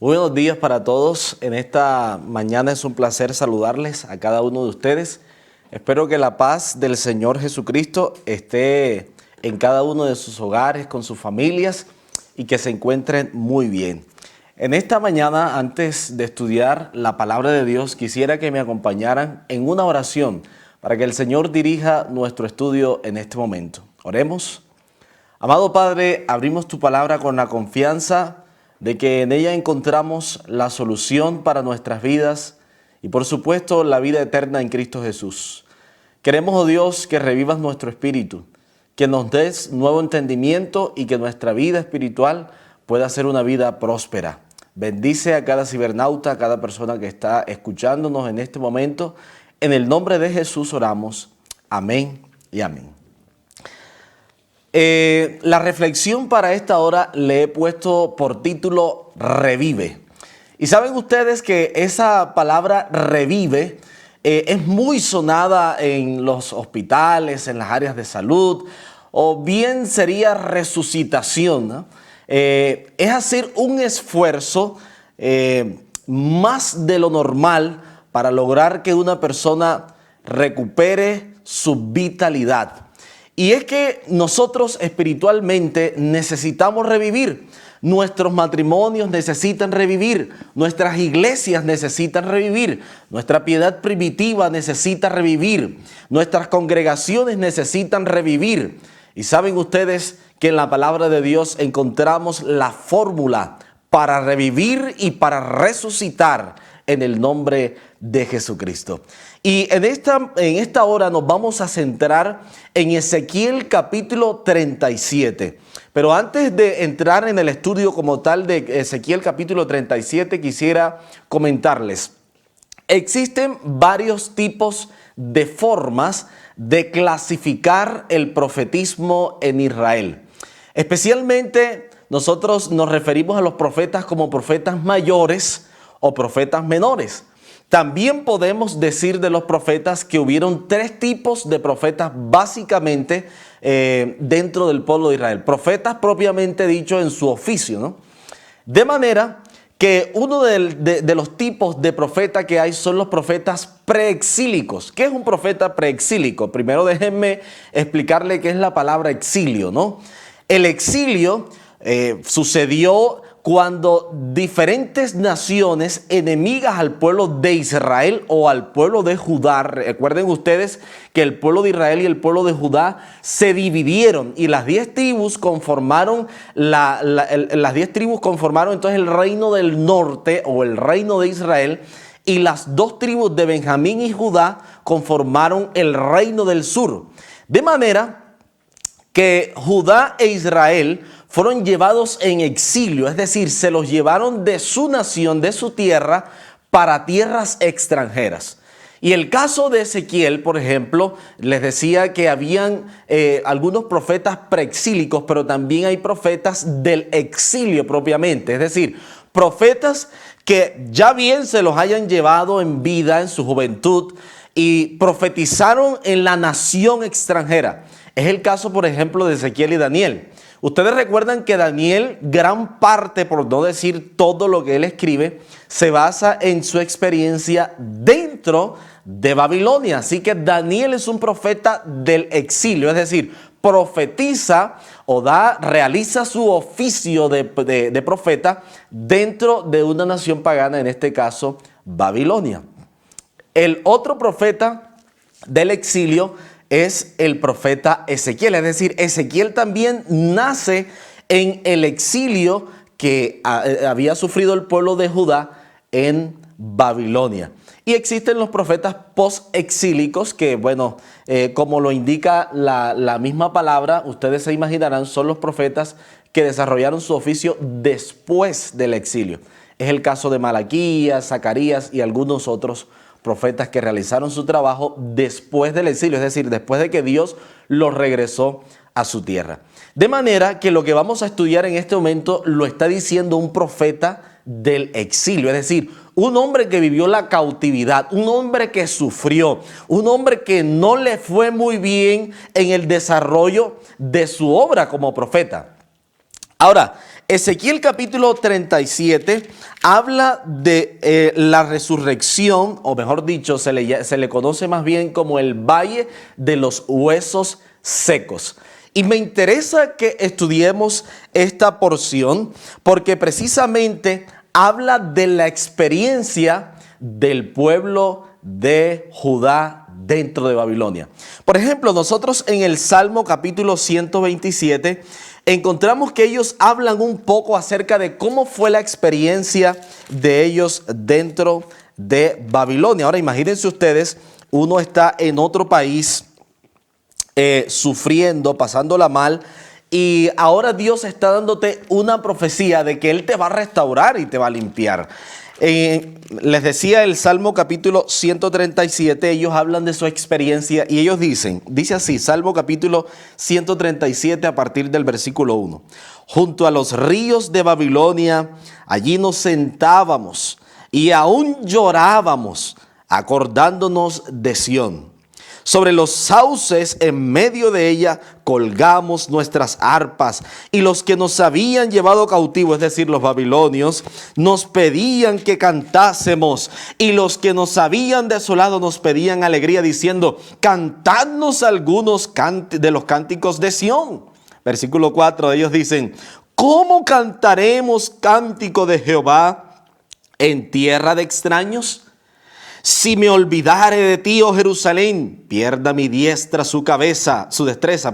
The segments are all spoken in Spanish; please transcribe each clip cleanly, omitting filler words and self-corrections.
Muy buenos días para todos. En esta mañana es un placer saludarles a cada uno de ustedes. Espero que la paz del Señor Jesucristo esté en cada uno de sus hogares, con sus familias y que se encuentren muy bien. En esta mañana, antes de estudiar la palabra de Dios, quisiera que me acompañaran en una oración para que el Señor dirija nuestro estudio en este momento. Oremos. Amado Padre, abrimos tu palabra con la confianza de que en ella encontramos la solución para nuestras vidas y por supuesto la vida eterna en Cristo Jesús. Queremos, oh Dios, que revivas nuestro espíritu, que nos des nuevo entendimiento y que nuestra vida espiritual pueda ser una vida próspera. Bendice a cada cibernauta, a cada persona que está escuchándonos en este momento. En el nombre de Jesús oramos. Amén y amén. La reflexión para esta hora le he puesto por título Revive. Y saben ustedes que esa palabra revive es muy sonada en los hospitales, en las áreas de salud, o bien sería resucitación, ¿no? Es hacer un esfuerzo más de lo normal para lograr que una persona recupere su vitalidad. Y es que nosotros espiritualmente necesitamos revivir. Nuestros matrimonios necesitan revivir. Nuestras iglesias necesitan revivir. Nuestra piedad primitiva necesita revivir. Nuestras congregaciones necesitan revivir. Y saben ustedes que en la palabra de Dios encontramos la fórmula para revivir y para resucitar en el nombre de Jesucristo. Y en esta hora nos vamos a centrar en Ezequiel capítulo 37. Pero antes de entrar en el estudio como tal de Ezequiel capítulo 37, quisiera comentarles. Existen varios tipos de formas de clasificar el profetismo en Israel. Especialmente nosotros nos referimos a los profetas como profetas mayores o profetas menores. También podemos decir de los profetas que hubieron tres tipos de profetas básicamente dentro del pueblo de Israel. Profetas propiamente dicho en su oficio, ¿no? De manera que uno de los tipos de profeta que hay son los profetas preexílicos. ¿Qué es un profeta preexílico? Primero déjenme explicarle qué es la palabra exilio, ¿no? El exilio sucedió cuando diferentes naciones enemigas al pueblo de Israel o al pueblo de Judá, recuerden ustedes que el pueblo de Israel y el pueblo de Judá se dividieron y las 10 tribus conformaron las 10 tribus conformaron entonces el reino del norte o el reino de Israel, y las 2 tribus de Benjamín y Judá conformaron el reino del sur. De manera que Judá e Israel fueron llevados en exilio, es decir, se los llevaron de su nación, de su tierra, para tierras extranjeras. Y el caso de Ezequiel, por ejemplo, les decía que habían algunos profetas preexílicos, pero también hay profetas del exilio propiamente, es decir, profetas que ya bien se los hayan llevado en vida, en su juventud, y profetizaron en la nación extranjera. Es el caso, por ejemplo, de Ezequiel y Daniel. Ustedes recuerdan que Daniel, gran parte, por no decir todo lo que él escribe, se basa en su experiencia dentro de Babilonia. Así que Daniel es un profeta del exilio, es decir, profetiza o realiza su oficio de profeta dentro de una nación pagana, en este caso Babilonia. El otro profeta del exilio es el profeta Ezequiel, es decir, Ezequiel también nace en el exilio que había sufrido el pueblo de Judá en Babilonia. Y existen los profetas post-exílicos que, bueno, como lo indica la misma palabra, ustedes se imaginarán, son los profetas que desarrollaron su oficio después del exilio. Es el caso de Malaquías, Zacarías y algunos otros profetas que realizaron su trabajo después del exilio, es decir, después de que Dios los regresó a su tierra. De manera que lo que vamos a estudiar en este momento lo está diciendo un profeta del exilio, es decir, un hombre que vivió la cautividad, un hombre que sufrió, un hombre que no le fue muy bien en el desarrollo de su obra como profeta. Ahora, Ezequiel capítulo 37 habla de la resurrección, o mejor dicho, se le conoce más bien como el valle de los huesos secos. Y me interesa que estudiemos esta porción porque precisamente habla de la experiencia del pueblo de Judá dentro de Babilonia. Por ejemplo, nosotros en el Salmo capítulo 127 encontramos que ellos hablan un poco acerca de cómo fue la experiencia de ellos dentro de Babilonia. Ahora imagínense ustedes, uno está en otro país sufriendo, pasándola mal, y ahora Dios está dándote una profecía de que Él te va a restaurar y te va a limpiar. Les decía el Salmo capítulo 137, ellos hablan de su experiencia y ellos dice así, Salmo capítulo 137 a partir del versículo 1. Junto a los ríos de Babilonia, allí nos sentábamos y aún llorábamos, acordándonos de Sión. Sobre los sauces en medio de ella colgamos nuestras arpas, y los que nos habían llevado cautivo, es decir, los babilonios, nos pedían que cantásemos, y los que nos habían desolado nos pedían alegría, diciendo: cantadnos algunos de los cánticos de Sión. Versículo 4, ellos dicen: ¿cómo cantaremos cántico de Jehová en tierra de extraños? Si me olvidare de ti, oh Jerusalén, pierda mi diestra su destreza.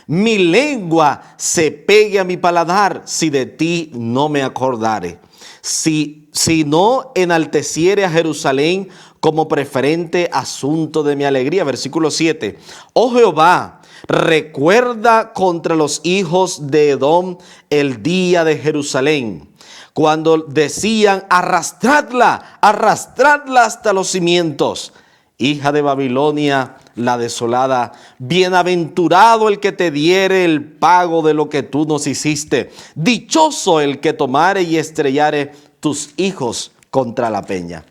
Mi lengua se pegue a mi paladar, si de ti no me acordare. Si no enalteciere a Jerusalén como preferente asunto de mi alegría. Versículo 7. Oh Jehová, recuerda contra los hijos de Edom el día de Jerusalén, cuando decían: arrastradla hasta los cimientos. Hija de Babilonia, la desolada, bienaventurado el que te diere el pago de lo que tú nos hiciste. Dichoso el que tomare y estrellare tus hijos contra la peña.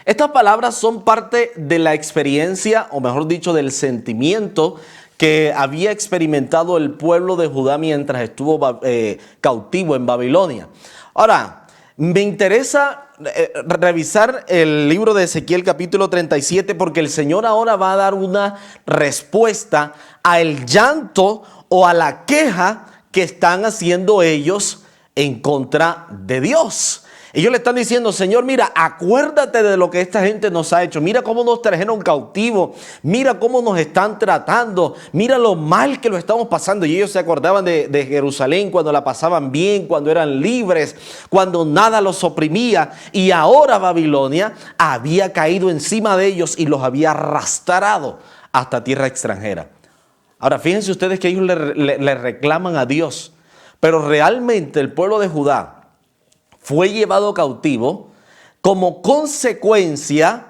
Estas palabras son parte de la experiencia, o mejor dicho, del sentimiento que había experimentado el pueblo de Judá mientras estuvo cautivo en Babilonia. Ahora, me interesa revisar el libro de Ezequiel capítulo 37 porque el Señor ahora va a dar una respuesta al llanto o a la queja que están haciendo ellos en contra de Dios. Ellos le están diciendo: Señor, mira, acuérdate de lo que esta gente nos ha hecho. Mira cómo nos trajeron cautivos. Mira cómo nos están tratando. Mira lo mal que lo estamos pasando. Y ellos se acordaban de Jerusalén cuando la pasaban bien, cuando eran libres, cuando nada los oprimía. Y ahora Babilonia había caído encima de ellos y los había arrastrado hasta tierra extranjera. Ahora, fíjense ustedes que ellos le reclaman a Dios. Pero realmente el pueblo de Judá fue llevado cautivo como consecuencia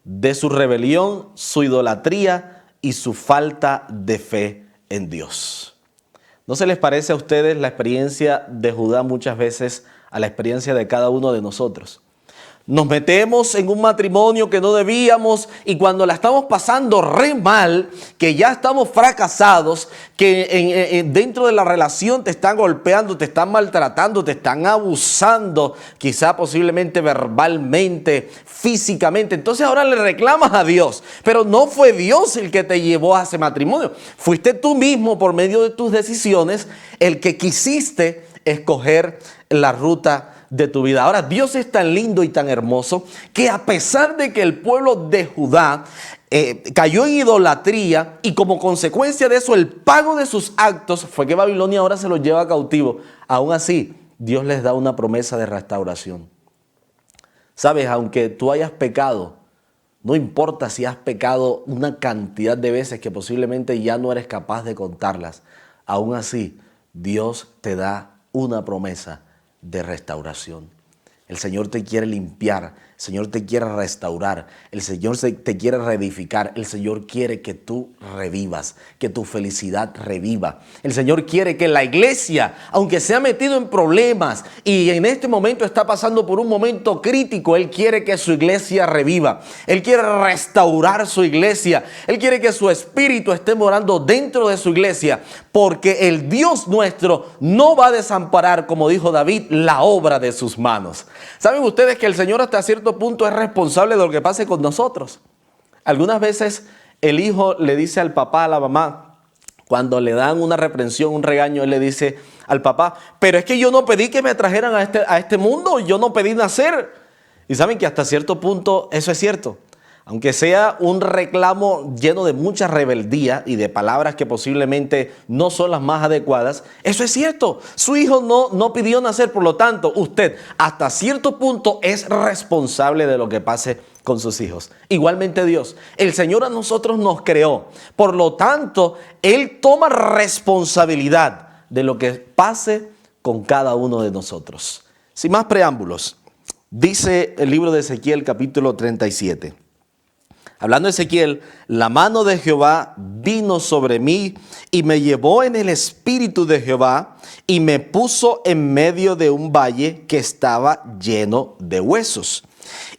de su rebelión, su idolatría y su falta de fe en Dios. ¿No se les parece a ustedes la experiencia de Judá muchas veces a la experiencia de cada uno de nosotros? Nos metemos en un matrimonio que no debíamos y cuando la estamos pasando re mal, que ya estamos fracasados, que dentro de la relación te están golpeando, te están maltratando, te están abusando, quizá posiblemente verbalmente, físicamente. Entonces ahora le reclamas a Dios, pero no fue Dios el que te llevó a ese matrimonio. Fuiste tú mismo por medio de tus decisiones el que quisiste escoger la ruta de tu vida. Ahora, Dios es tan lindo y tan hermoso que a pesar de que el pueblo de Judá cayó en idolatría y como consecuencia de eso el pago de sus actos fue que Babilonia ahora se los lleva cautivo, aún así Dios les da una promesa de restauración. Sabes, aunque tú hayas pecado, no importa si has pecado una cantidad de veces que posiblemente ya no eres capaz de contarlas, aún así Dios te da una promesa de restauración. El Señor te quiere limpiar, El Señor te quiere restaurar, el Señor te quiere reedificar, el Señor quiere que tú revivas, que tu felicidad reviva. El Señor quiere que la iglesia, aunque se ha metido en problemas y en este momento está pasando por un momento crítico, Él quiere que su iglesia reviva. Él quiere restaurar su iglesia. Él quiere que su espíritu esté morando dentro de su iglesia, porque el Dios nuestro no va a desamparar, como dijo David, la obra de sus manos. ¿Saben ustedes que el Señor hasta cierto punto es responsable de lo que pase con nosotros? Algunas veces el hijo le dice al papá, a la mamá, cuando le dan una reprensión, un regaño, él le dice al papá, pero es que yo no pedí que me trajeran a este mundo, yo no pedí nacer. Y saben que hasta cierto punto eso es cierto. Aunque sea un reclamo lleno de mucha rebeldía y de palabras que posiblemente no son las más adecuadas, eso es cierto. Su hijo no pidió nacer, por lo tanto, usted hasta cierto punto es responsable de lo que pase con sus hijos. Igualmente Dios, el Señor a nosotros nos creó. Por lo tanto, Él toma responsabilidad de lo que pase con cada uno de nosotros. Sin más preámbulos, dice el libro de Ezequiel capítulo 37. Hablando de Ezequiel, la mano de Jehová vino sobre mí y me llevó en el espíritu de Jehová y me puso en medio de un valle que estaba lleno de huesos.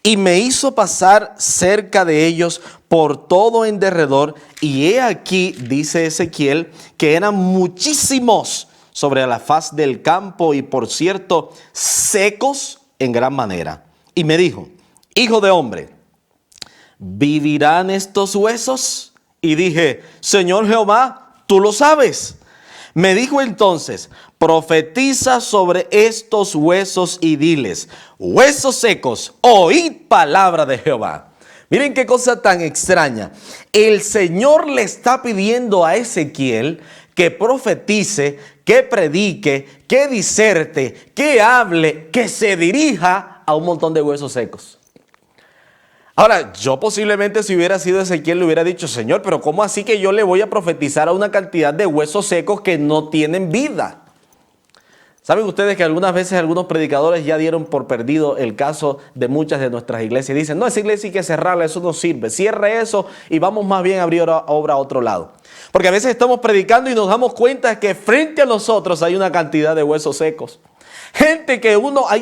Y me hizo pasar cerca de ellos por todo en derredor. Y he aquí, dice Ezequiel, que eran muchísimos sobre la faz del campo y por cierto, secos en gran manera. Y me dijo, hijo de hombre, ¿vivirán estos huesos? Y dije, Señor Jehová, tú lo sabes. Me dijo entonces, profetiza sobre estos huesos y diles, huesos secos, oíd palabra de Jehová. Miren qué cosa tan extraña. El Señor le está pidiendo a Ezequiel que profetice, que predique, que diserte, que hable, que se dirija a un montón de huesos secos. Ahora, yo posiblemente si hubiera sido Ezequiel le hubiera dicho, Señor, pero ¿cómo así que yo le voy a profetizar a una cantidad de huesos secos que no tienen vida? ¿Saben ustedes que algunas veces algunos predicadores ya dieron por perdido el caso de muchas de nuestras iglesias? Dicen, no, esa iglesia hay que cerrarla, eso no sirve. Cierre eso y vamos más bien a abrir obra a otro lado. Porque a veces estamos predicando y nos damos cuenta de que frente a nosotros hay una cantidad de huesos secos. Gente que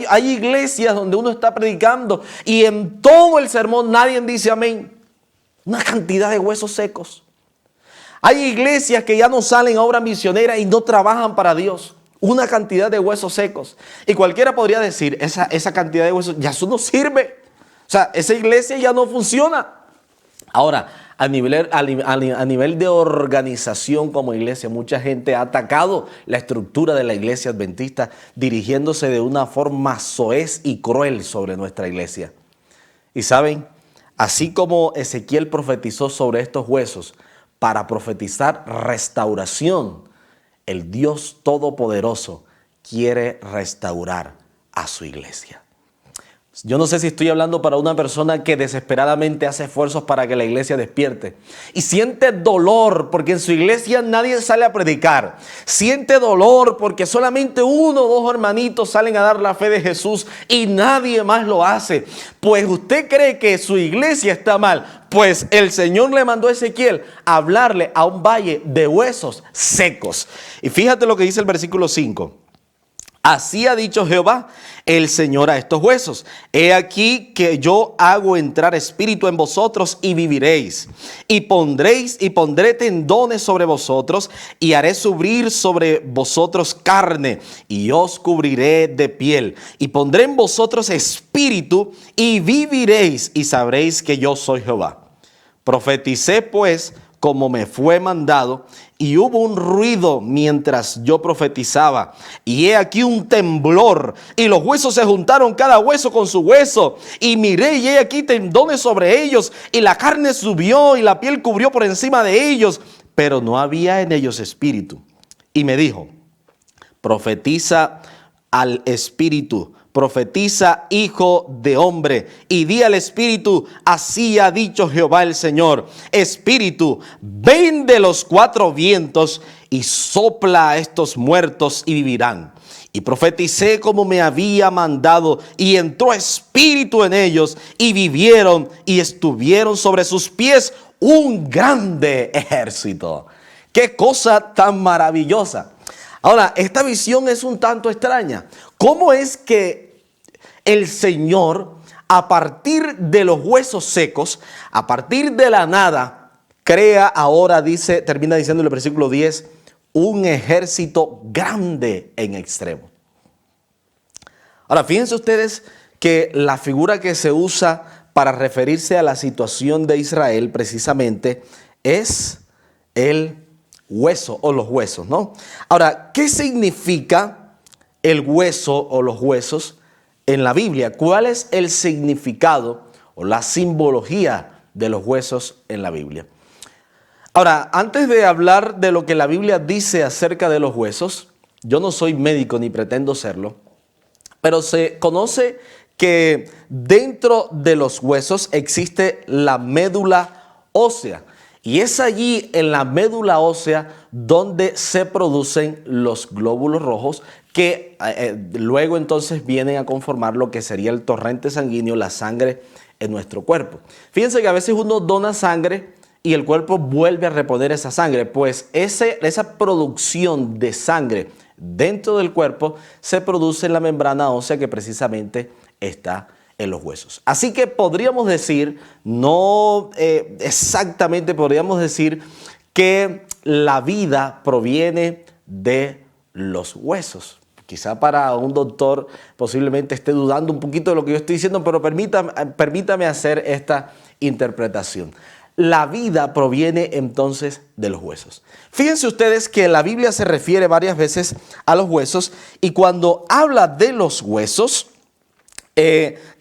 hay iglesias donde uno está predicando y en todo el sermón nadie dice amén. Una cantidad de huesos secos. Hay iglesias que ya no salen a obra misionera y no trabajan para Dios. Una cantidad de huesos secos. Y cualquiera podría decir, esa cantidad de huesos, ya eso no sirve. O sea, esa iglesia ya no funciona. Ahora, a nivel de organización como iglesia, mucha gente ha atacado la estructura de la iglesia adventista, dirigiéndose de una forma soez y cruel sobre nuestra iglesia. Y saben, así como Ezequiel profetizó sobre estos huesos para profetizar restauración, el Dios Todopoderoso quiere restaurar a su iglesia. Yo no sé si estoy hablando para una persona que desesperadamente hace esfuerzos para que la iglesia despierte y siente dolor porque en su iglesia nadie sale a predicar. Siente dolor porque solamente uno o dos hermanitos salen a dar la fe de Jesús y nadie más lo hace. Pues usted cree que su iglesia está mal. Pues el Señor le mandó a Ezequiel a hablarle a un valle de huesos secos. Y fíjate lo que dice el versículo 5. Así ha dicho Jehová, el Señor, a estos huesos. He aquí que yo hago entrar espíritu en vosotros y viviréis. Y pondré tendones sobre vosotros y haré subir sobre vosotros carne y os cubriré de piel. Y pondré en vosotros espíritu y viviréis y sabréis que yo soy Jehová. Profeticé pues como me fue mandado, y hubo un ruido mientras yo profetizaba, y he aquí un temblor, y los huesos se juntaron cada hueso con su hueso, y miré y he aquí tendones sobre ellos, y la carne subió y la piel cubrió por encima de ellos, pero no había en ellos espíritu. Y me dijo, profetiza al espíritu, profetiza, hijo de hombre, y di al espíritu, así ha dicho Jehová el Señor, espíritu, ven de los cuatro vientos y sopla a estos muertos y vivirán. Y profeticé como me había mandado, y entró espíritu en ellos, y vivieron, y estuvieron sobre sus pies un grande ejército. ¡Qué cosa tan maravillosa! Ahora, esta visión es un tanto extraña. ¿Cómo es que el Señor, a partir de los huesos secos, a partir de la nada, crea ahora, termina diciendo en el versículo 10, un ejército grande en extremo? Ahora, fíjense ustedes que la figura que se usa para referirse a la situación de Israel precisamente es el hueso o los huesos, ¿no? Ahora, ¿qué significa el hueso o los huesos en la Biblia? ¿Cuál es el significado o la simbología de los huesos en la Biblia? Ahora, antes de hablar de lo que la Biblia dice acerca de los huesos, yo no soy médico ni pretendo serlo, pero se conoce que dentro de los huesos existe la médula ósea. Y es allí en la médula ósea donde se producen los glóbulos rojos que luego entonces vienen a conformar lo que sería el torrente sanguíneo, la sangre en nuestro cuerpo. Fíjense que a veces uno dona sangre y el cuerpo vuelve a reponer esa sangre, pues esa producción de sangre dentro del cuerpo se produce en la membrana ósea que precisamente está en los huesos. Así que podríamos decir, no exactamente podríamos decir que la vida proviene de los huesos. Quizá para un doctor posiblemente esté dudando un poquito de lo que yo estoy diciendo, pero permítame hacer esta interpretación. La vida proviene entonces de los huesos. Fíjense ustedes que la Biblia se refiere varias veces a los huesos y cuando habla de los huesos,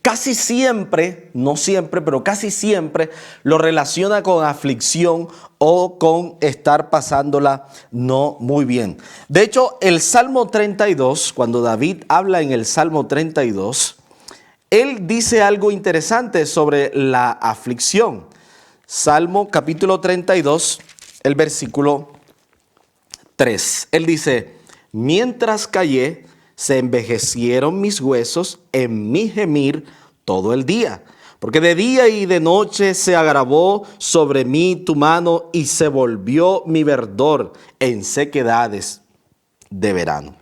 casi siempre, no siempre, pero casi siempre lo relaciona con aflicción o con estar pasándola no muy bien. De hecho, el Salmo 32, cuando David habla en el Salmo 32, él dice algo interesante sobre la aflicción. Salmo capítulo 32, el versículo 3. Él dice, mientras callé, se envejecieron mis huesos en mi gemir todo el día. Porque de día y de noche se agravó sobre mí tu mano y se volvió mi verdor en sequedades de verano.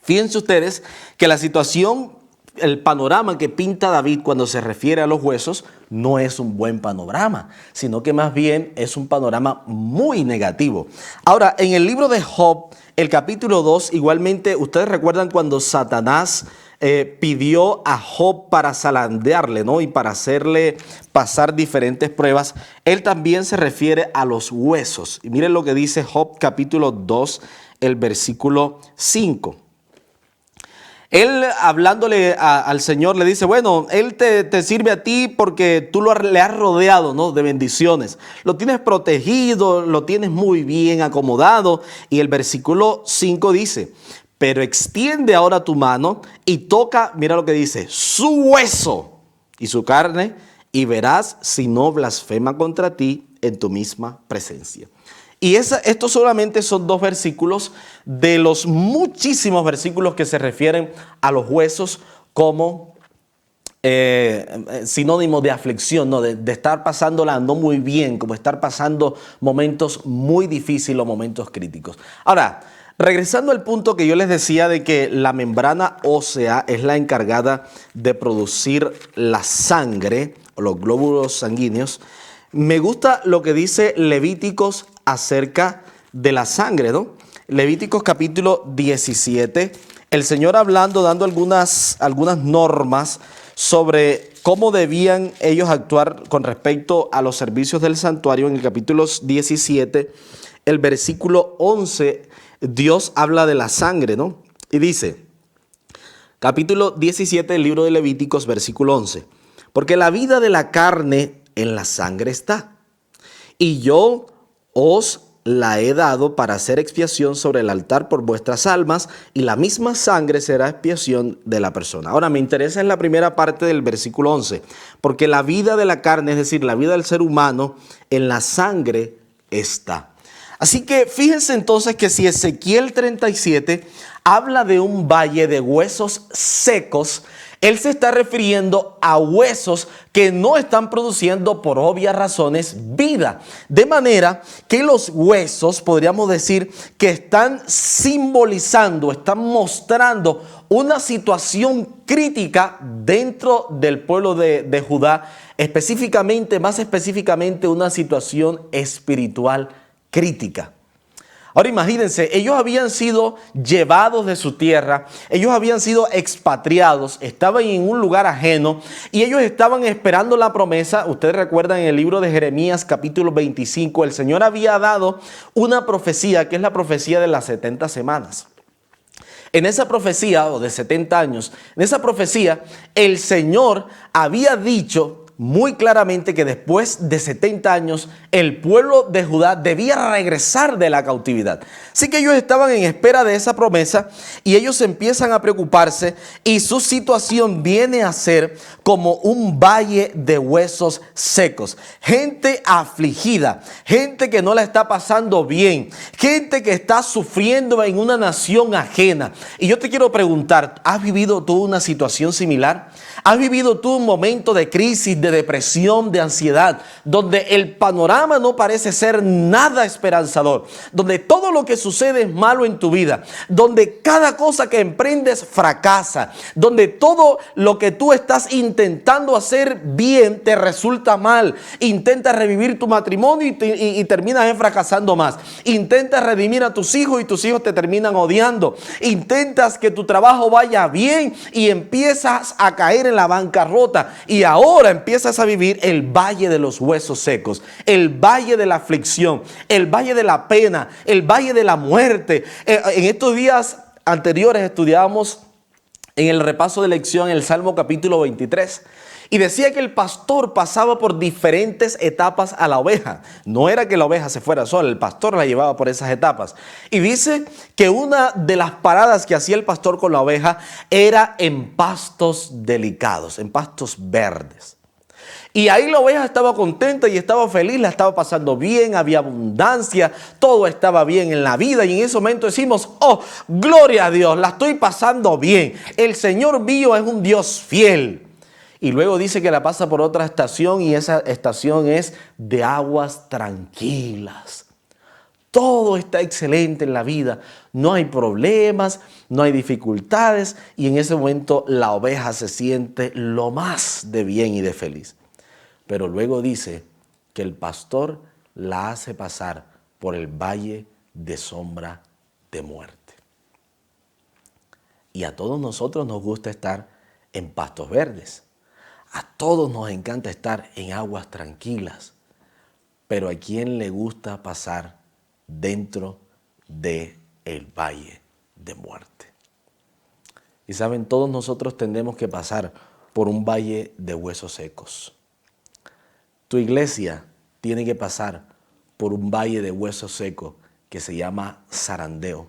Fíjense ustedes que la situación, el panorama que pinta David cuando se refiere a los huesos no es un buen panorama, sino que más bien es un panorama muy negativo. Ahora, en el libro de Job, el capítulo 2, igualmente, ustedes recuerdan cuando Satanás pidió a Job para zarandearle, ¿no? Y para hacerle pasar diferentes pruebas, él también se refiere a los huesos. Y miren lo que dice Job capítulo 2, el versículo 5. Él hablándole al Señor le dice, bueno, Él te sirve a ti porque tú le has rodeado, ¿no?, de bendiciones. Lo tienes protegido, lo tienes muy bien acomodado. Y el versículo 5 dice, pero extiende ahora tu mano y toca, mira lo que dice, su hueso y su carne y verás si no blasfema contra ti en tu misma presencia. Y estos solamente son 2 versículos de los muchísimos versículos que se refieren a los huesos como sinónimo de aflicción, ¿no? De estar pasándola no muy bien, como estar pasando momentos muy difíciles o momentos críticos. Ahora, regresando al punto que yo les decía de que la membrana ósea es la encargada de producir la sangre, o los glóbulos sanguíneos, me gusta lo que dice Levíticos acerca de la sangre, ¿no? Levíticos capítulo 17, el Señor hablando, dando algunas normas sobre cómo debían ellos actuar con respecto a los servicios del santuario. En el capítulo 17, el versículo 11, Dios habla de la sangre, ¿no? Y dice, capítulo 17 del libro de Levíticos, versículo 11, porque la vida de la carne en la sangre está, y yo os la he dado para hacer expiación sobre el altar por vuestras almas, y la misma sangre será expiación de la persona. Ahora me interesa en la primera parte del versículo 11, porque la vida de la carne, es decir, la vida del ser humano, en la sangre está. Así que fíjense entonces que si Ezequiel 37 habla de un valle de huesos secos, él se está refiriendo a huesos que no están produciendo por obvias razones vida. De manera que los huesos, podríamos decir, que están simbolizando, están mostrando una situación crítica dentro del pueblo de Judá, más específicamente una situación espiritual crítica. Ahora imagínense, ellos habían sido llevados de su tierra, ellos habían sido expatriados, estaban en un lugar ajeno y ellos estaban esperando la promesa. Ustedes recuerdan en el libro de Jeremías capítulo 25, el Señor había dado una profecía que es la profecía de las 70 semanas. En esa profecía, o de 70 años, en esa profecía, el Señor había dicho muy claramente que después de 70 años el pueblo de Judá debía regresar de la cautividad. Así que ellos estaban en espera de esa promesa y ellos empiezan a preocuparse y su situación viene a ser como un valle de huesos secos. Gente afligida, gente que no la está pasando bien, gente que está sufriendo en una nación ajena. Y yo te quiero preguntar, ¿has vivido tú una situación similar? ¿Has vivido tú un momento de crisis, de depresión, de ansiedad, donde el panorama no parece ser nada esperanzador, donde todo lo que sucede es malo en tu vida, donde cada cosa que emprendes fracasa, donde todo lo que tú estás intentando hacer bien te resulta mal? Intentas revivir tu matrimonio y terminas fracasando más. Intentas redimir a tus hijos y tus hijos te terminan odiando. Intentas que tu trabajo vaya bien y empiezas a caer en la bancarrota y ahora empiezas a vivir el valle de los huesos secos, el valle de la aflicción, el valle de la pena, el valle de la muerte. En estos días anteriores estudiábamos en el repaso de lección el Salmo capítulo 23 y decía que el pastor pasaba por diferentes etapas a la oveja. No era que la oveja se fuera sola, el pastor la llevaba por esas etapas. Y dice que una de las paradas que hacía el pastor con la oveja era en pastos delicados, en pastos verdes. Y ahí la oveja estaba contenta y estaba feliz, la estaba pasando bien, había abundancia, todo estaba bien en la vida. Y en ese momento decimos, oh, gloria a Dios, la estoy pasando bien. El Señor mío es un Dios fiel. Y luego dice que la pasa por otra estación y esa estación es de aguas tranquilas. Todo está excelente en la vida, no hay problemas, no hay dificultades y en ese momento la oveja se siente lo más de bien y de feliz. Pero luego dice que el pastor la hace pasar por el valle de sombra de muerte. Y a todos nosotros nos gusta estar en pastos verdes. A todos nos encanta estar en aguas tranquilas. Pero ¿a quién le gusta pasar dentro del valle de muerte? Y saben, todos nosotros tendremos que pasar por un valle de huesos secos. Tu iglesia tiene que pasar por un valle de huesos secos que se llama zarandeo.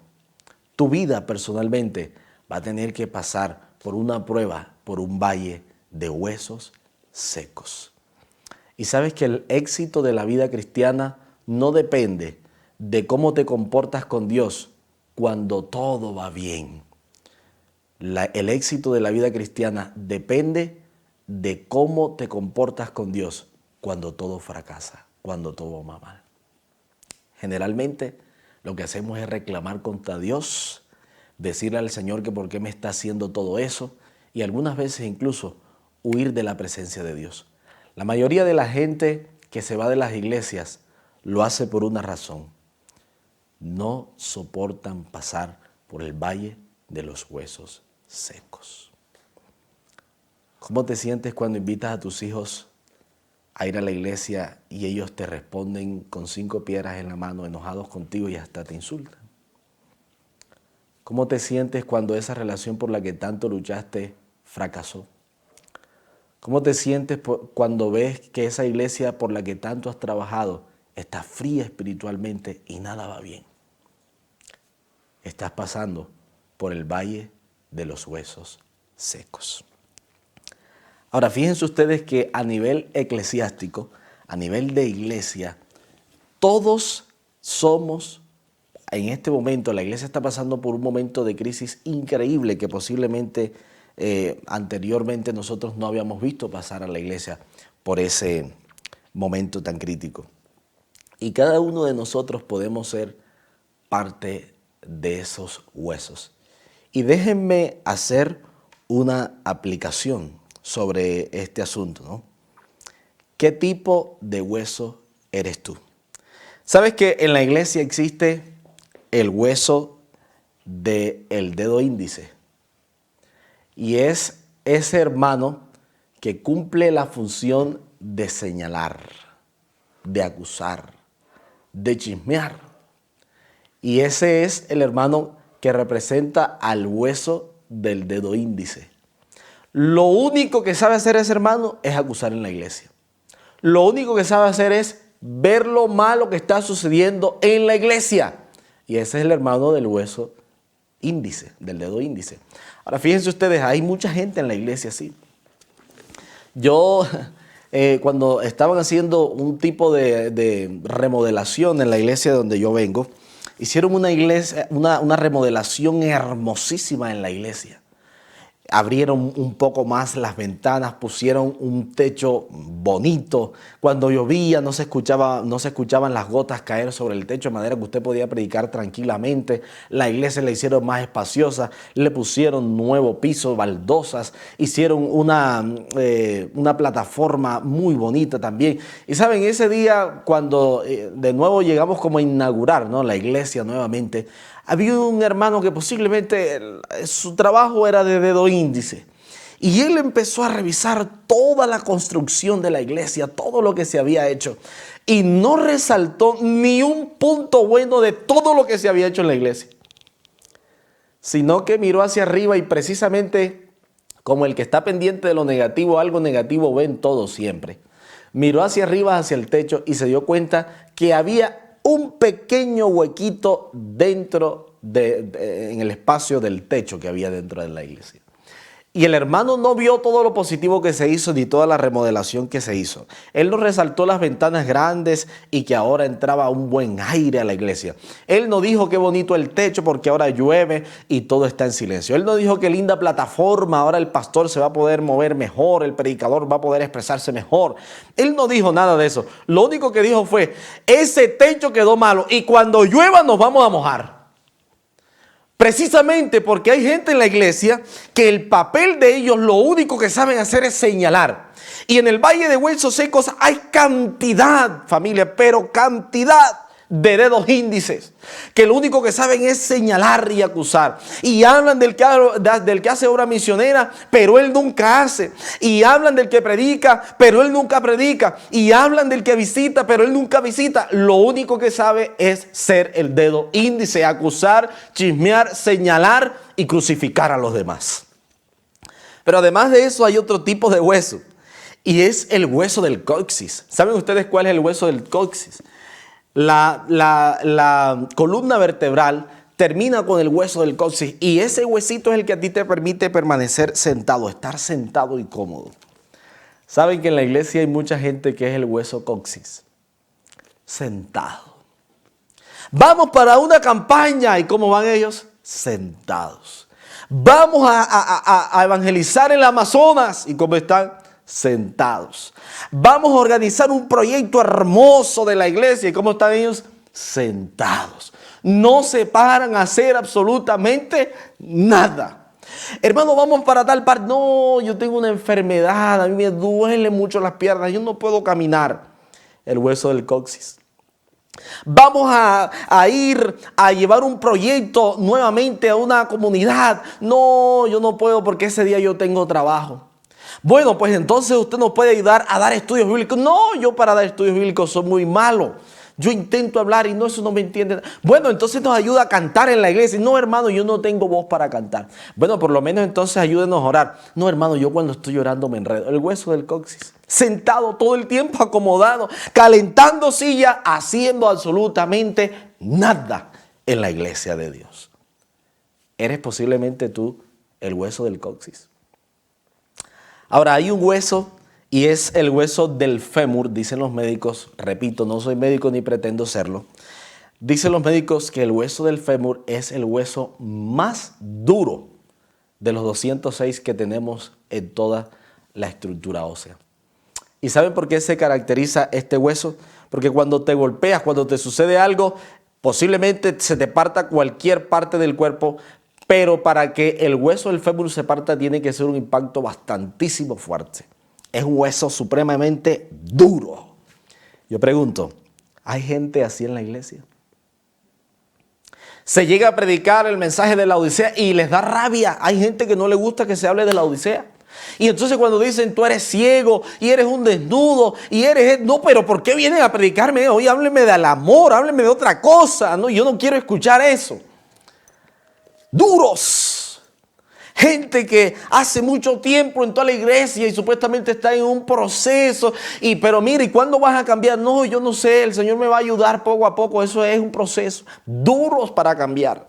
Tu vida personalmente va a tener que pasar por una prueba, por un valle de huesos secos. Y sabes que el éxito de la vida cristiana no depende de cómo te comportas con Dios cuando todo va bien. El éxito de la vida cristiana depende de cómo te comportas con Dios cuando todo fracasa, cuando todo va mal. Generalmente lo que hacemos es reclamar contra Dios, decirle al Señor que por qué me está haciendo todo eso y algunas veces incluso huir de la presencia de Dios. La mayoría de la gente que se va de las iglesias lo hace por una razón. No soportan pasar por el valle de los huesos secos. ¿Cómo te sientes cuando invitas a tus hijos a ir a la iglesia y ellos te responden con 5 piedras en la mano, enojados contigo y hasta te insultan? ¿Cómo te sientes cuando esa relación por la que tanto luchaste fracasó? ¿Cómo te sientes cuando ves que esa iglesia por la que tanto has trabajado está fría espiritualmente y nada va bien? Estás pasando por el valle de los huesos secos. Ahora, fíjense ustedes que a nivel eclesiástico, a nivel de iglesia, todos En este momento, la iglesia está pasando por un momento de crisis increíble que posiblemente anteriormente nosotros no habíamos visto pasar a la iglesia por ese momento tan crítico. Y cada uno de nosotros podemos ser parte de esos huesos. Y déjenme hacer una aplicación sobre este asunto, ¿no? ¿Qué tipo de hueso eres tú? ¿Sabes que en la iglesia existe el hueso del dedo índice? Y es ese hermano que cumple la función de señalar, de acusar, de chismear. Y ese es el hermano que representa al hueso del dedo índice. Lo único que sabe hacer ese hermano es acusar en la iglesia. Lo único que sabe hacer es ver lo malo que está sucediendo en la iglesia. Y ese es el hermano del hueso índice, del dedo índice. Ahora, fíjense ustedes, hay mucha gente en la iglesia así. Yo, cuando estaban haciendo un tipo de remodelación en la iglesia donde yo vengo, hicieron una remodelación hermosísima en la iglesia. Abrieron un poco más las ventanas, pusieron un techo bonito. Cuando llovía no se escuchaban las gotas caer sobre el techo, de manera que usted podía predicar tranquilamente. La iglesia la hicieron más espaciosa, le pusieron nuevo piso, baldosas, hicieron una plataforma muy bonita también. Y saben, ese día cuando de nuevo llegamos como a inaugurar, ¿no?, la iglesia nuevamente, había un hermano que posiblemente su trabajo era de dedo índice. Y él empezó a revisar toda la construcción de la iglesia, todo lo que se había hecho. Y no resaltó ni un punto bueno de todo lo que se había hecho en la iglesia. Sino que miró hacia arriba y precisamente como el que está pendiente de lo negativo, algo negativo ve en todo siempre. Miró hacia arriba, hacia el techo y se dio cuenta que había un pequeño huequito dentro en el espacio del techo que había dentro de la iglesia. Y el hermano no vio todo lo positivo que se hizo ni toda la remodelación que se hizo. Él no resaltó las ventanas grandes y que ahora entraba un buen aire a la iglesia. Él no dijo qué bonito el techo porque ahora llueve y todo está en silencio. Él no dijo qué linda plataforma, ahora el pastor se va a poder mover mejor, el predicador va a poder expresarse mejor. Él no dijo nada de eso. Lo único que dijo fue, ese techo quedó malo y cuando llueva nos vamos a mojar. Precisamente porque hay gente en la iglesia que el papel de ellos lo único que saben hacer es señalar. Y en el Valle de Huesos Secos hay cantidad, familia, pero cantidad de dedos índices, que lo único que saben es señalar y acusar. Y hablan del que hace obra misionera, pero él nunca hace. Y hablan del que predica, pero él nunca predica. Y hablan del que visita, pero él nunca visita. Lo único que sabe es ser el dedo índice, acusar, chismear, señalar y crucificar a los demás. Pero además de eso hay otro tipo de hueso. Y es el hueso del coxis. ¿Saben ustedes cuál es el hueso del coxis? La columna vertebral termina con el hueso del coxis y ese huesito es el que a ti te permite permanecer sentado, estar sentado y cómodo. Saben que en la iglesia hay mucha gente que es el hueso coxis, sentado. Vamos para una campaña y ¿cómo van ellos? Sentados. Vamos a evangelizar en el Amazonas y ¿cómo están? Sentados. Vamos a organizar un proyecto hermoso de la iglesia. ¿Y cómo están ellos? Sentados. No se paran a hacer absolutamente nada. Hermano, vamos para tal parte. No, yo tengo una enfermedad. A mí me duelen mucho las piernas. Yo no puedo caminar. El hueso del coxis. Vamos a ir a llevar un proyecto nuevamente a una comunidad. No, yo no puedo porque ese día yo tengo trabajo. Bueno, pues entonces usted nos puede ayudar a dar estudios bíblicos. No, yo para dar estudios bíblicos soy muy malo. Yo intento hablar y no, eso no me entiende. Bueno, entonces nos ayuda a cantar en la iglesia. No, hermano, yo no tengo voz para cantar. Bueno, por lo menos entonces ayúdenos a orar. No, hermano, yo cuando estoy llorando me enredo. El hueso del coxis. Sentado todo el tiempo acomodado, calentando silla, haciendo absolutamente nada en la iglesia de Dios. ¿Eres posiblemente tú el hueso del coxis? Ahora, hay un hueso y es el hueso del fémur, dicen los médicos. Repito, no soy médico ni pretendo serlo. Dicen los médicos que el hueso del fémur es el hueso más duro de los 206 que tenemos en toda la estructura ósea. ¿Y saben por qué se caracteriza este hueso? Porque cuando te golpeas, cuando te sucede algo, posiblemente se te parta cualquier parte del cuerpo, pero para que el hueso del fémur se parta tiene que ser un impacto bastantísimo fuerte. Es un hueso supremamente duro. Yo pregunto, ¿hay gente así en la iglesia? Se llega a predicar el mensaje de la Odisea y les da rabia. Hay gente que no le gusta que se hable de la Odisea. Y entonces cuando dicen tú eres ciego y eres un desnudo y eres... No, pero ¿por qué vienen a predicarme? Oye, háblenme del amor, háblenme de otra cosa. No, yo no quiero escuchar eso. Duros. Gente que hace mucho tiempo en toda la iglesia y supuestamente está en un proceso. Pero mira, ¿y cuándo vas a cambiar? No, yo no sé, el Señor me va a ayudar poco a poco. Eso es un proceso. Duros para cambiar.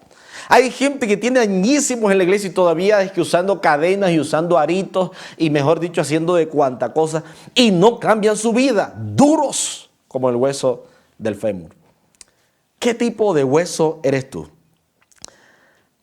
Hay gente que tiene añísimos en la iglesia y todavía es que usando cadenas y usando aritos y mejor dicho haciendo de cuanta cosa y no cambian su vida. Duros como el hueso del fémur. ¿Qué tipo de hueso eres tú?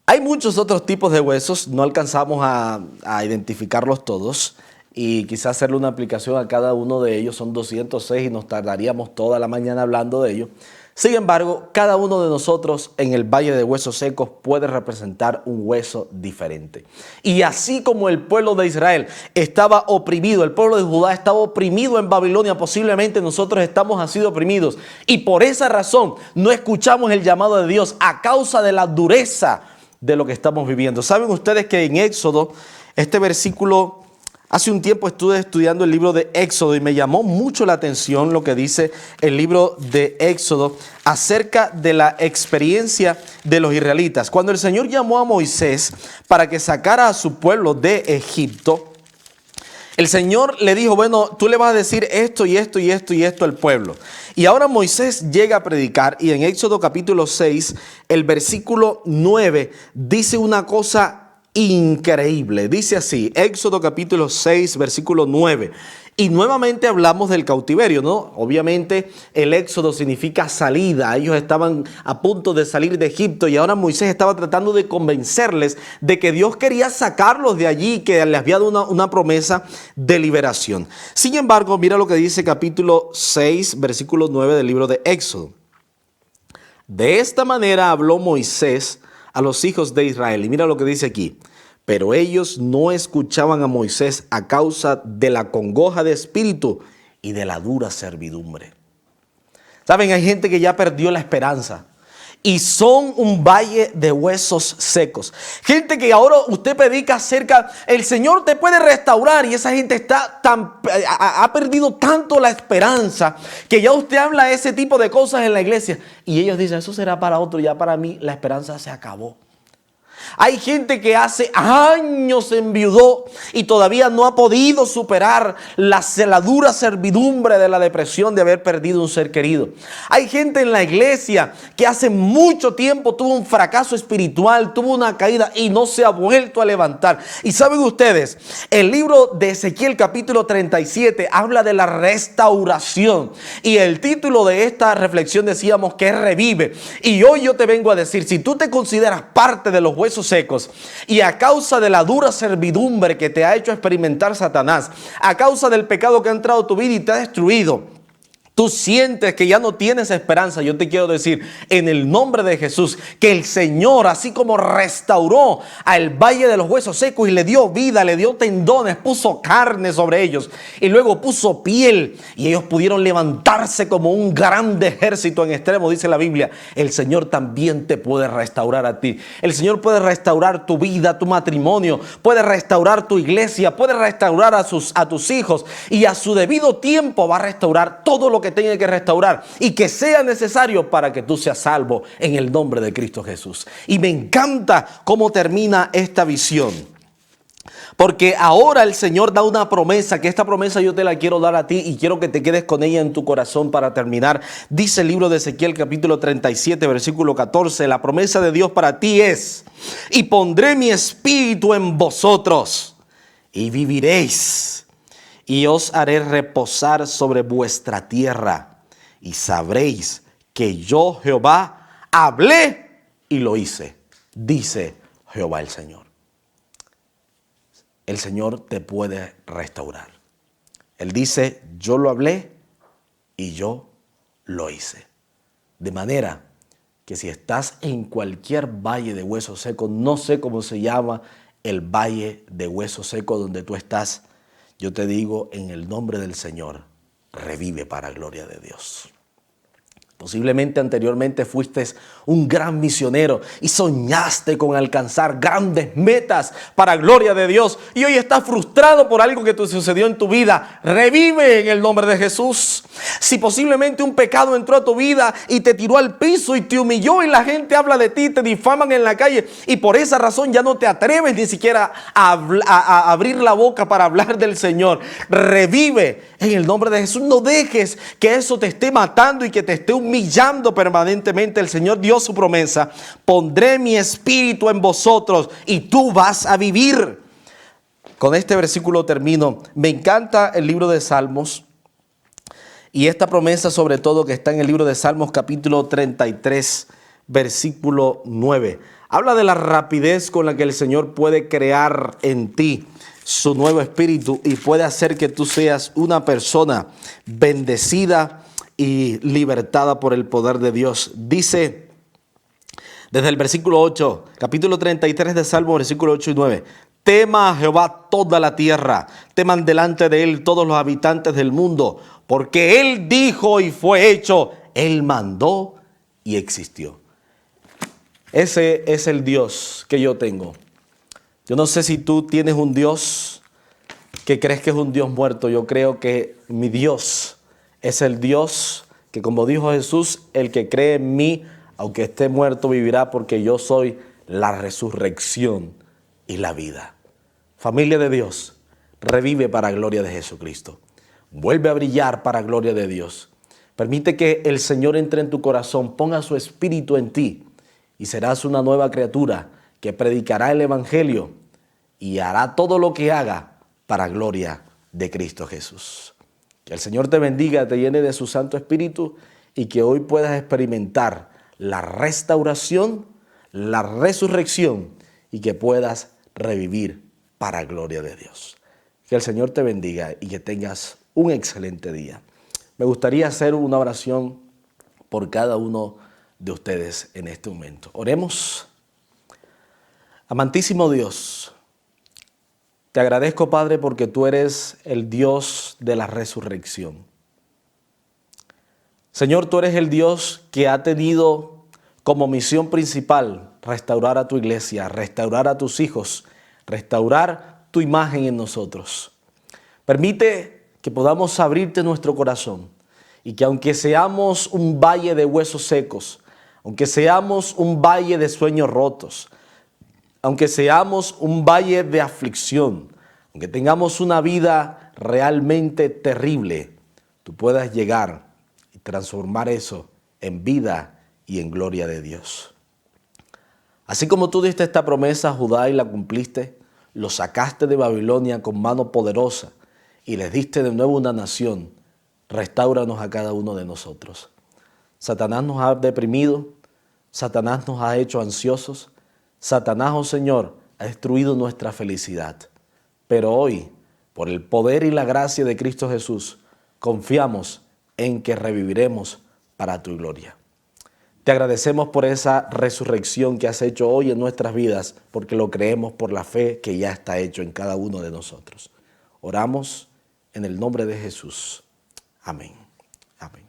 Hay muchos otros tipos de huesos, no alcanzamos a identificarlos todos y quizás hacerle una aplicación a cada uno de ellos, son 206 y nos tardaríamos toda la mañana hablando de ellos. Sin embargo, cada uno de nosotros en el Valle de Huesos Secos puede representar un hueso diferente. Y así como el pueblo de Israel estaba oprimido, el pueblo de Judá estaba oprimido en Babilonia, posiblemente nosotros estamos así oprimidos. Y por esa razón no escuchamos el llamado de Dios a causa de la dureza de lo que estamos viviendo. ¿Saben ustedes que en Éxodo, este versículo, hace un tiempo estuve estudiando el libro de Éxodo y me llamó mucho la atención lo que dice el libro de Éxodo acerca de la experiencia de los israelitas? Cuando el Señor llamó a Moisés para que sacara a su pueblo de Egipto, el Señor le dijo, bueno, tú le vas a decir esto y esto y esto y esto al pueblo. Y ahora Moisés llega a predicar y en Éxodo capítulo 6, el versículo 9, dice una cosa increíble. Dice así, Éxodo capítulo 6, versículo 9. Y nuevamente hablamos del cautiverio, ¿no? Obviamente el éxodo significa salida. Ellos estaban a punto de salir de Egipto y ahora Moisés estaba tratando de convencerles de que Dios quería sacarlos de allí, que les había dado una promesa de liberación. Sin embargo, mira lo que dice capítulo 6, versículo 9 del libro de Éxodo. De esta manera habló Moisés a los hijos de Israel. Y mira lo que dice aquí. Pero ellos no escuchaban a Moisés a causa de la congoja de espíritu y de la dura servidumbre. Saben, hay gente que ya perdió la esperanza y son un valle de huesos secos. Gente que ahora usted predica acerca, el Señor te puede restaurar y esa gente ha perdido tanto la esperanza que ya usted habla de ese tipo de cosas en la iglesia y ellos dicen, eso será para otro, ya para mí la esperanza se acabó. Hay gente que hace años se enviudó y todavía no ha podido superar la dura servidumbre de la depresión de haber perdido un ser querido. Hay gente en la iglesia que hace mucho tiempo tuvo un fracaso espiritual, tuvo una caída y no se ha vuelto a levantar. Y saben ustedes, el libro de Ezequiel capítulo 37 habla de la restauración. Y el título de esta reflexión decíamos que revive. Y hoy yo te vengo a decir, si tú te consideras parte de los huesos secos y a causa de la dura servidumbre que te ha hecho experimentar Satanás, a causa del pecado que ha entrado a tu vida y te ha destruido, tú sientes que ya no tienes esperanza, yo te quiero decir en el nombre de Jesús que el Señor, así como restauró al valle de los huesos secos y le dio vida, le dio tendones, puso carne sobre ellos y luego puso piel y ellos pudieron levantarse como un grande ejército en extremo, dice la Biblia. El Señor también te puede restaurar a ti. El Señor puede restaurar tu vida, tu matrimonio, puede restaurar tu iglesia, puede restaurar a tus hijos y a su debido tiempo va a restaurar todo lo que tenga que restaurar y que sea necesario para que tú seas salvo en el nombre de Cristo Jesús. Y me encanta cómo termina esta visión, porque ahora el Señor da una promesa, que esta promesa yo te la quiero dar a ti y quiero que te quedes con ella en tu corazón para terminar. Dice el libro de Ezequiel capítulo 37 versículo 14, la promesa de Dios para ti es: y pondré mi espíritu en vosotros y viviréis, y os haré reposar sobre vuestra tierra, y sabréis que yo, Jehová, Hablé y lo hice, dice Jehová el Señor. El Señor te puede restaurar. Él dice, yo lo hablé y yo lo hice. De manera que si estás en cualquier valle de hueso seco, no sé cómo se llama el valle de hueso seco donde tú estás, yo te digo en el nombre del Señor, revive para gloria de Dios. Posiblemente anteriormente fuiste un gran misionero y soñaste con alcanzar grandes metas para gloria de Dios y hoy estás frustrado por algo que te sucedió en tu vida. Revive en el nombre de Jesús. Si posiblemente un pecado entró a tu vida y te tiró al piso y te humilló y la gente habla de ti, te difaman en la calle y por esa razón ya no te atreves ni siquiera a abrir la boca para hablar del Señor. Revive en el nombre de Jesús. No dejes que eso te esté matando y que te esté humillando permanentemente. El Señor dio su promesa: pondré mi espíritu en vosotros y tú vas a vivir. Con este versículo termino. Me encanta el libro de Salmos y esta promesa sobre todo que está en el libro de Salmos capítulo 33 versículo 9. Habla de la rapidez con la que el Señor puede crear en ti su nuevo espíritu y puede hacer que tú seas una persona bendecida y libertada por el poder de Dios. Dice desde el versículo 8, capítulo 33 de Salmo, versículo 8 y 9. Tema a Jehová toda la tierra, teman delante de él todos los habitantes del mundo, porque él dijo y fue hecho, él mandó y existió. Ese es el Dios que yo tengo. Yo no sé si tú tienes un Dios que crees que es un Dios muerto. Yo creo que mi Dios es el Dios que, como dijo Jesús, el que cree en mí, aunque esté muerto, vivirá, porque yo soy la resurrección y la vida. Familia de Dios, revive para gloria de Jesucristo. Vuelve a brillar para gloria de Dios. Permite que el Señor entre en tu corazón, ponga su espíritu en ti y serás una nueva criatura que predicará el evangelio y hará todo lo que haga para gloria de Cristo Jesús. Que el Señor te bendiga, te llene de su Santo Espíritu y que hoy puedas experimentar la restauración, la resurrección y que puedas revivir para gloria de Dios. Que el Señor te bendiga y que tengas un excelente día. Me gustaría hacer una oración por cada uno de ustedes en este momento. Oremos. Amantísimo Dios, te agradezco, Padre, porque tú eres el Dios de la resurrección. Señor, tú eres el Dios que ha tenido como misión principal restaurar a tu iglesia, restaurar a tus hijos, restaurar tu imagen en nosotros. Permite que podamos abrirte nuestro corazón y que aunque seamos un valle de huesos secos, aunque seamos un valle de sueños rotos, aunque seamos un valle de aflicción, aunque tengamos una vida realmente terrible, tú puedas llegar y transformar eso en vida y en gloria de Dios. Así como tú diste esta promesa a Judá y la cumpliste, lo sacaste de Babilonia con mano poderosa y les diste de nuevo una nación, restáuranos a cada uno de nosotros. Satanás nos ha deprimido, Satanás nos ha hecho ansiosos, Satanás, oh Señor, ha destruido nuestra felicidad. Pero hoy, por el poder y la gracia de Cristo Jesús, confiamos en que reviviremos para tu gloria. Te agradecemos por esa resurrección que has hecho hoy en nuestras vidas, porque lo creemos por la fe que ya está hecho en cada uno de nosotros. Oramos en el nombre de Jesús. Amén. Amén.